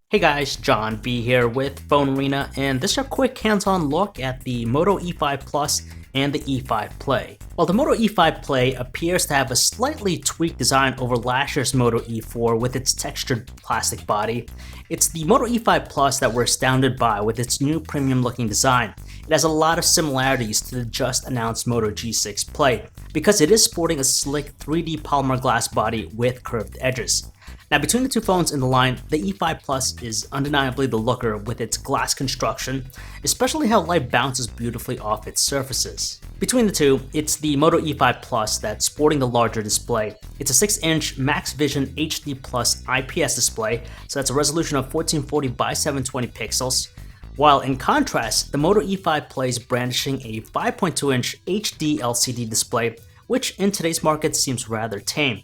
Hey guys, John B here with PhoneArena, and this is a quick hands-on look at the Moto E5 Plus and the E5 Play. While the Moto E5 Play appears to have a slightly tweaked design over last year's Moto E4 with its textured plastic body, it's the Moto E5 Plus that we're astounded by with its new premium-looking design. It has a lot of similarities to the just announced Moto G6 Play, because it is sporting a slick 3D polymer glass body with curved edges. Now, between the two phones in the line, the E5 Plus is undeniably the looker with its glass construction, especially how light bounces beautifully off its surfaces. Between the two, it's the Moto E5 Plus that's sporting the larger display. It's a 6-inch Max Vision HD Plus IPS display, so that's a resolution of 1440 by 720 pixels. While in contrast, the Moto E5 Play is brandishing a 5.2-inch HD LCD display, which in today's market seems rather tame.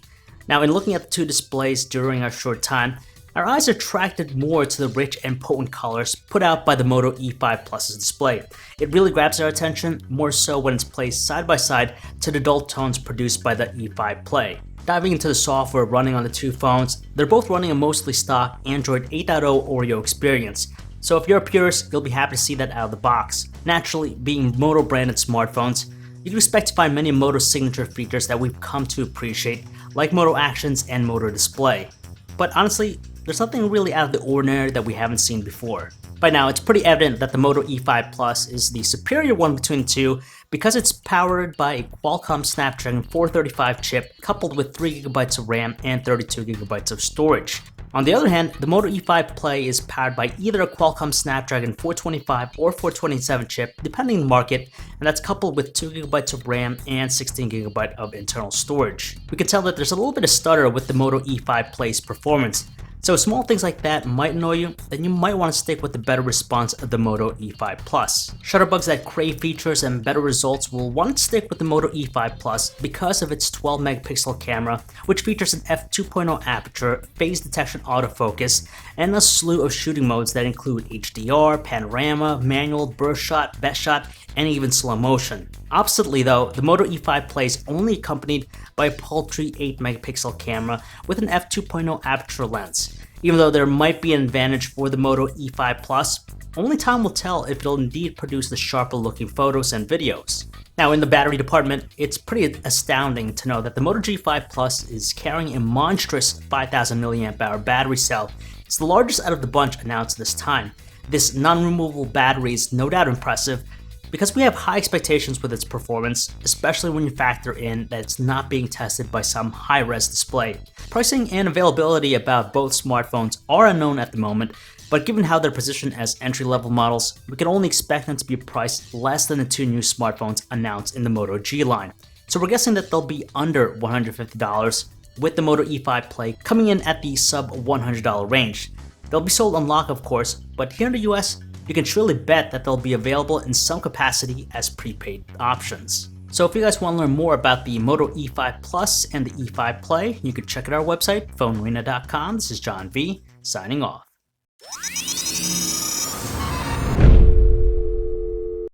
Now, in looking at the two displays during our short time, our eyes are attracted more to the rich and potent colors put out by the Moto E5 Plus's display. It really grabs our attention, more so when it's placed side by side to the dull tones produced by the E5 Play. Diving into the software running on the two phones, they're both running a mostly stock Android 8.0 Oreo experience. So if you're a purist, you'll be happy to see that out of the box. Naturally, being Moto branded smartphones, you can expect to find many Moto signature features that we've come to appreciate, like Moto Actions and Moto Display. But honestly, there's nothing really out of the ordinary that we haven't seen before. By now, it's pretty evident that the Moto E5 Plus is the superior one between the two because it's powered by a Qualcomm Snapdragon 435 chip coupled with 3GB of RAM and 32GB of storage. On the other hand, the Moto E5 Play is powered by either a Qualcomm Snapdragon 425 or 427 chip, depending on the market, and that's coupled with 2GB of RAM and 16GB of internal storage. We can tell that there's a little bit of stutter with the Moto E5 Play's performance. So small things like that might annoy you, then you might want to stick with the better response of the Moto E5 Plus. Shutterbugs that crave features and better results will want to stick with the Moto E5 Plus because of its 12 megapixel camera, which features an f2.0 aperture, phase detection autofocus, and a slew of shooting modes that include HDR, panorama, manual, burst shot, best shot, and even slow motion. Oppositely though, the Moto E5 Play is only accompanied by a paltry 8 megapixel camera with an f2.0 aperture lens. Even though there might be an advantage for the Moto E5 Plus, only time will tell if it'll indeed produce the sharper looking photos and videos. Now, in the battery department, it's pretty astounding to know that the Moto G5 Plus is carrying a monstrous 5000 mAh battery cell. It's the largest out of the bunch announced this time. This non-removable battery is no doubt impressive, because we have high expectations with its performance, especially when you factor in that it's not being tested by some high-res display. Pricing and availability about both smartphones are unknown at the moment, but given how they're positioned as entry-level models, we can only expect them to be priced less than the two new smartphones announced in the Moto G line. So we're guessing that they'll be under $150, with the Moto E5 Play coming in at the sub-$100 range. They'll be sold on lock, of course, but here in the US, you can surely bet that they'll be available in some capacity as prepaid options. So if you guys want to learn more about the Moto E5 Plus and the E5 Play, you can check out our website, PhoneArena.com. This is John V, signing off.